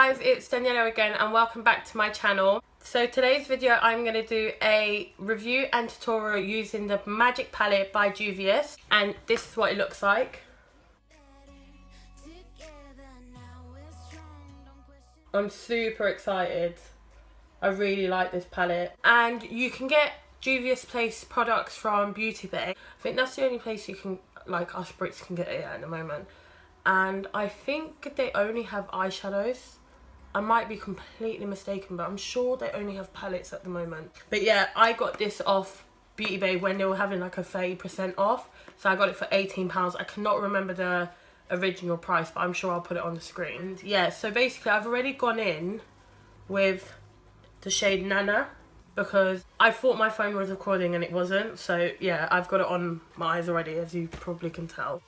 guys, it's Daniella again and welcome back to my channel. So today's video I'm going to do a review and tutorial using the Magique palette by Juvia'S, and this is what it looks like. I'm super excited. I really like this palette, and you can get Juvia'S Place products from Beauty Bay. I think that's the only place you can, like, us Brits can get it at the moment. And I think they only have eyeshadows. I might be completely mistaken, but I'm sure they only have palettes at the moment. But yeah, I got this off Beauty Bay when they were having like a 30% off. So I got it for £18. I cannot remember the original price, but I'm sure I'll put it on the screen. And yeah, so basically I've already gone in with the shade Nana because I thought my phone was recording and it wasn't. So yeah, I've got it on my eyes already, as you probably can tell.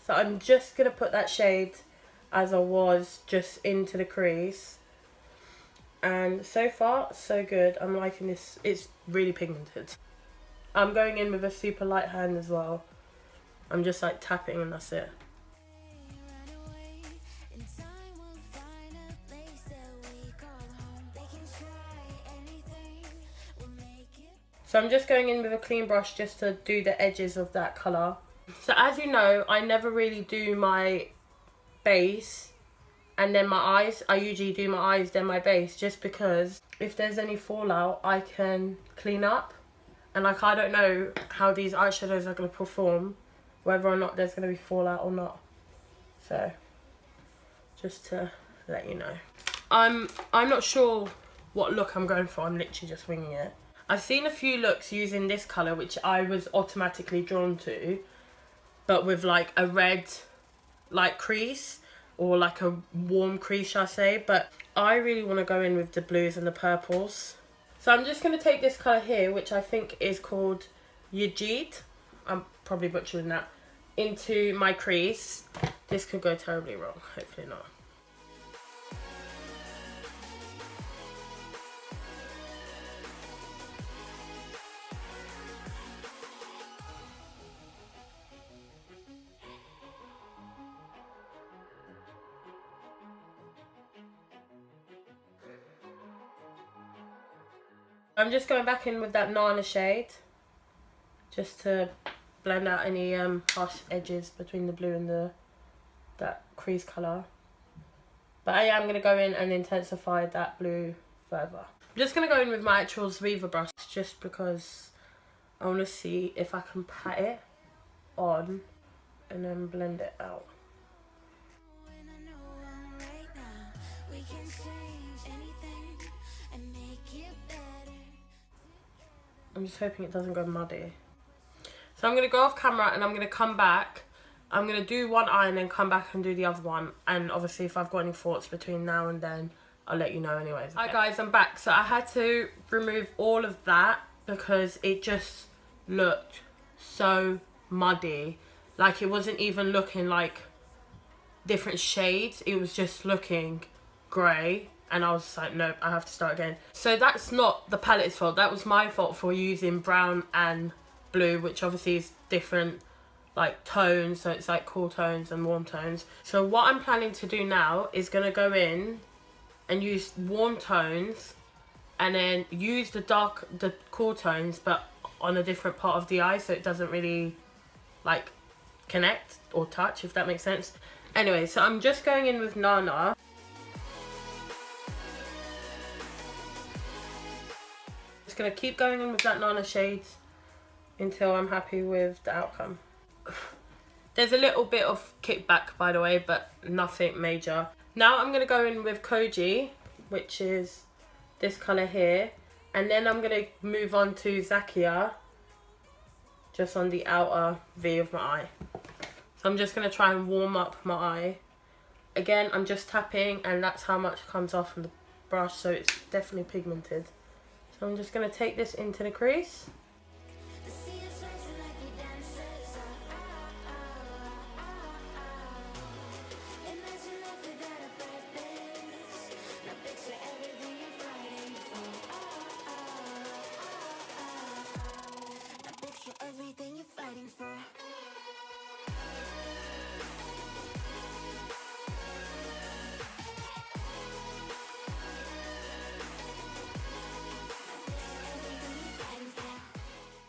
So I'm just going to put that shade as I was just into the crease. And so far, so good. I'm liking this. It's really pigmented. I'm going in with a super light hand as well. I'm just like tapping and that's it. So I'm just going in with a clean brush just to do the edges of that colour. So as you know, I never really do my base and then my eyes. I usually do my eyes then my base, just because if there's any fallout I can clean up. And like, I don't know how these eyeshadows are going to perform, whether or not there's going to be fallout or not. So just to let you know, I'm not sure what look I'm going for. I'm literally just winging it. I've seen a few looks using this colour which I was automatically drawn to, but with like a red like crease, or like a warm crease, shall I say. But I really want to go in with the blues and the purples. So I'm just going to take this colour here, which I think is called Eugene, I'm probably butchering that, into my crease. This could go terribly wrong, hopefully not. I'm just going back in with that Nana shade, just to blend out any harsh edges between the blue and that crease colour. But I am going to go in and intensify that blue further. I'm just going to go in with my actual Viva brush, just because I want to see if I can pat it on and then blend it out. I'm just hoping it doesn't go muddy. So I'm going to go off camera and I'm going to come back. I'm going to do one eye and then come back and do the other one. And obviously if I've got any thoughts between now and then, I'll let you know anyways. Okay. Hi guys, I'm back. So I had to remove all of that because it just looked so muddy. Like, it wasn't even looking like different shades. It was just looking grey. And I was like, nope, I have to start again. So that's not the palette's fault. That was my fault for using brown and blue, which obviously is different like tones. So it's like cool tones and warm tones. So what I'm planning to do now is going to go in and use warm tones and then use the cool tones, but on a different part of the eye, so it doesn't really like connect or touch, if that makes sense. Anyway, so I'm just going in with Nana. Going to keep going in with that Nana shade until I'm happy with the outcome. There's a little bit of kickback, by the way, but nothing major. Now I'm going to go in with Koji, which is this colour here, and then I'm going to move on to Zakia, just on the outer V of my eye. So I'm just going to try and warm up my eye. Again, I'm just tapping, and that's how much comes off from the brush, so it's definitely pigmented. So I'm just going to take this into the crease.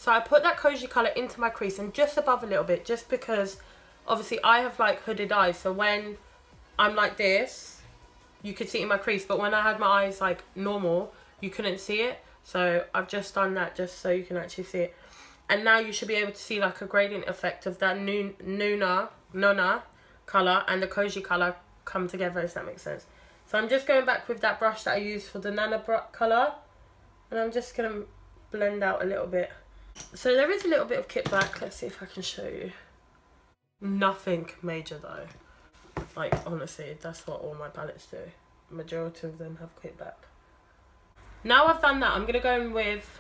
So I put that Koji colour into my crease and just above a little bit, just because obviously I have like hooded eyes, so when I'm like this, you could see it in my crease, but when I had my eyes like normal, you couldn't see it. So I've just done that just so you can actually see it. And now you should be able to see like a gradient effect of that Nona colour and the Koji colour come together, if that makes sense. So I'm just going back with that brush that I used for the Nana colour, and I'm just going to blend out a little bit. So there is a little bit of kickback. Let's see if I can show you. Nothing major though. Like honestly, that's what all my palettes do. Majority of them have kickback. Now I've done that, I'm going to go in with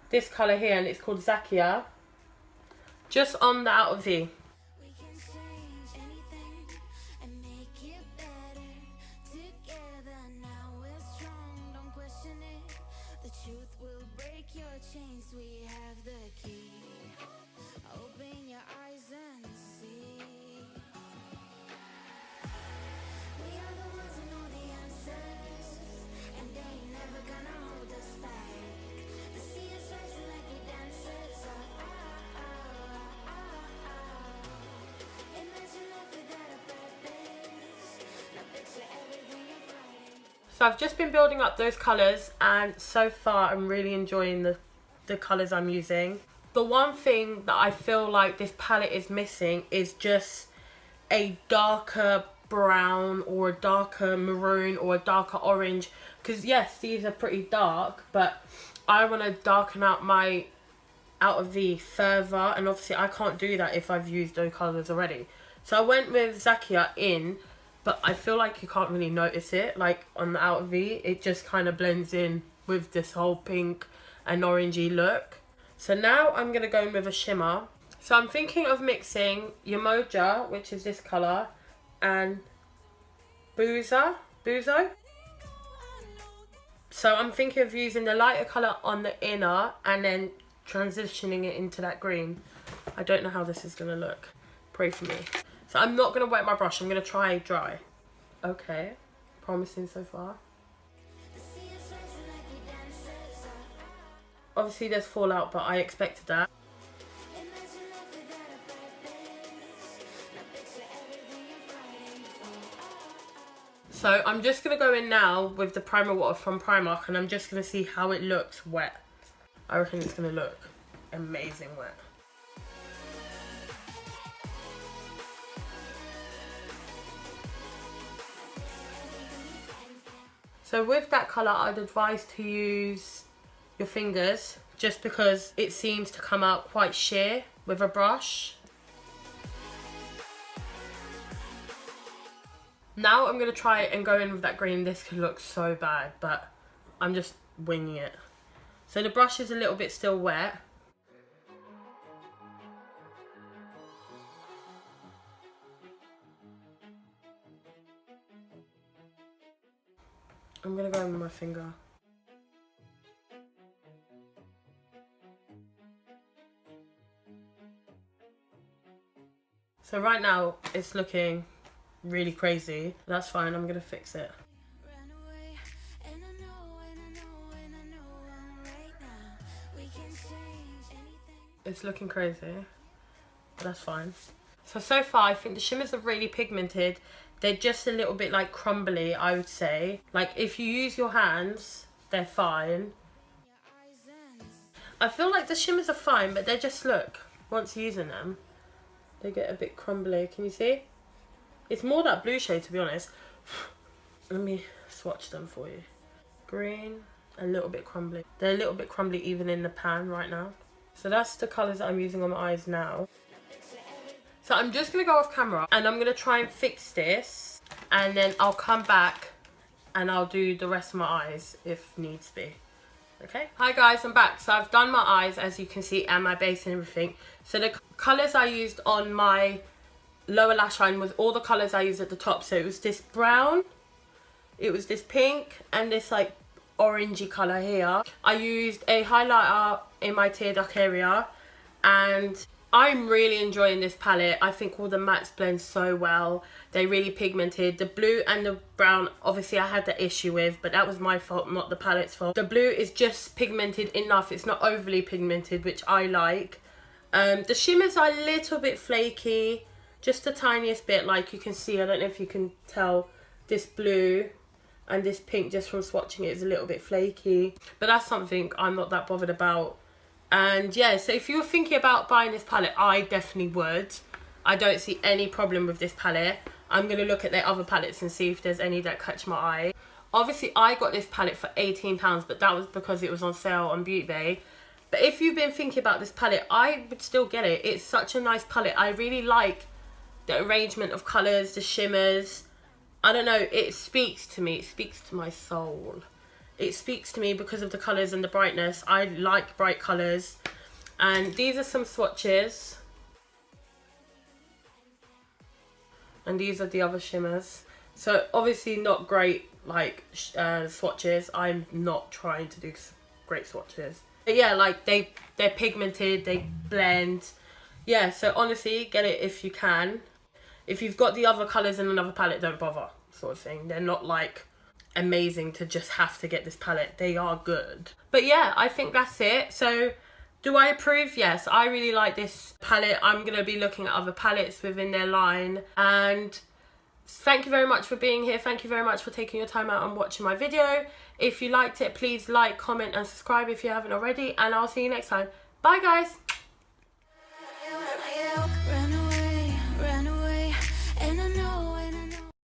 this colour here, and it's called Zakia. Just on the outer V. So I've just been building up those colours, and so far I'm really enjoying the colours I'm using. The one thing that I feel like this palette is missing is just a darker brown or a darker maroon or a darker orange. Because yes, these are pretty dark, but I want to darken out my outer V further, and obviously I can't do that if I've used those colours already. So I went with Zakia in, but I feel like you can't really notice it, like on the outer V. It just kind of blends in with this whole pink and orangey look. So now I'm going to go in with a shimmer. So I'm thinking of mixing Yamoja, which is this colour, and Buzo. So I'm thinking of using the lighter colour on the inner and then transitioning it into that green. I don't know how this is going to look. Pray for me. So I'm not going to wet my brush. I'm going to try dry. Okay. Promising so far. Obviously there's fallout, but I expected that. So I'm just going to go in now with the primer water from Primark, and I'm just going to see how it looks wet. I reckon it's going to look amazing wet. So with that colour, I'd advise to use your fingers, just because it seems to come out quite sheer with a brush. Now I'm going to try and go in with that green. This could look so bad, but I'm just winging it. So the brush is a little bit still wet. I'm going to go in with my finger. So right now it's looking really crazy. That's fine, I'm going to fix it. It's looking crazy. That's fine. So far I think the shimmers are really pigmented. They're just a little bit like crumbly, I would say. Like if you use your hands, they're fine. I feel like the shimmers are fine, but they just look, once using them, they get a bit crumbly. Can you see? It's more that blue shade, to be honest. Let me swatch them for you. Green, a little bit crumbly. They're a little bit crumbly even in the pan right now. So that's the colours that I'm using on my eyes now. So I'm just going to go off camera and I'm going to try and fix this, and then I'll come back and I'll do the rest of my eyes if needs be. Okay. Hi guys, I'm back. So I've done my eyes, as you can see, and my base and everything. So the colours I used on my lower lash line was all the colours I used at the top. So it was this brown, it was this pink, and this like orangey colour here. I used a highlighter in my tear duct area, and I'm really enjoying this palette. I think all the mattes blend so well. They're really pigmented. The blue and the brown, obviously I had the issue with, but that was my fault, not the palette's fault. The blue is just pigmented enough. It's not overly pigmented, which I like. The shimmers are a little bit flaky, just the tiniest bit, like you can see. I don't know if you can tell, this blue and this pink, just from swatching it, is a little bit flaky. But that's something I'm not that bothered about. And yeah, so if you're thinking about buying this palette, I definitely would. I don't see any problem with this palette. I'm going to look at their other palettes and see if there's any that catch my eye. Obviously, I got this palette for £18, but that was because it was on sale on Beauty Bay. But if you've been thinking about this palette, I would still get it. It's such a nice palette. I really like the arrangement of colours, the shimmers. I don't know, it speaks to me. It speaks to my soul. It speaks to me because of the colours and the brightness. I like bright colours. And these are some swatches. And these are the other shimmers. So obviously not great like swatches. I'm not trying to do great swatches. But yeah, like they're pigmented, they blend. Yeah, so honestly, get it if you can. If you've got the other colours in another palette, don't bother, sort of thing. They're not like amazing to just have to get this palette. They are good. But yeah, I think that's it. So do I approve? Yes, I really like this palette. I'm going to be looking at other palettes within their line. And thank you very much for being here. Thank you very much for taking your time out and watching my video. If you liked it, please like, comment and subscribe if you haven't already. And I'll see you next time. Bye guys.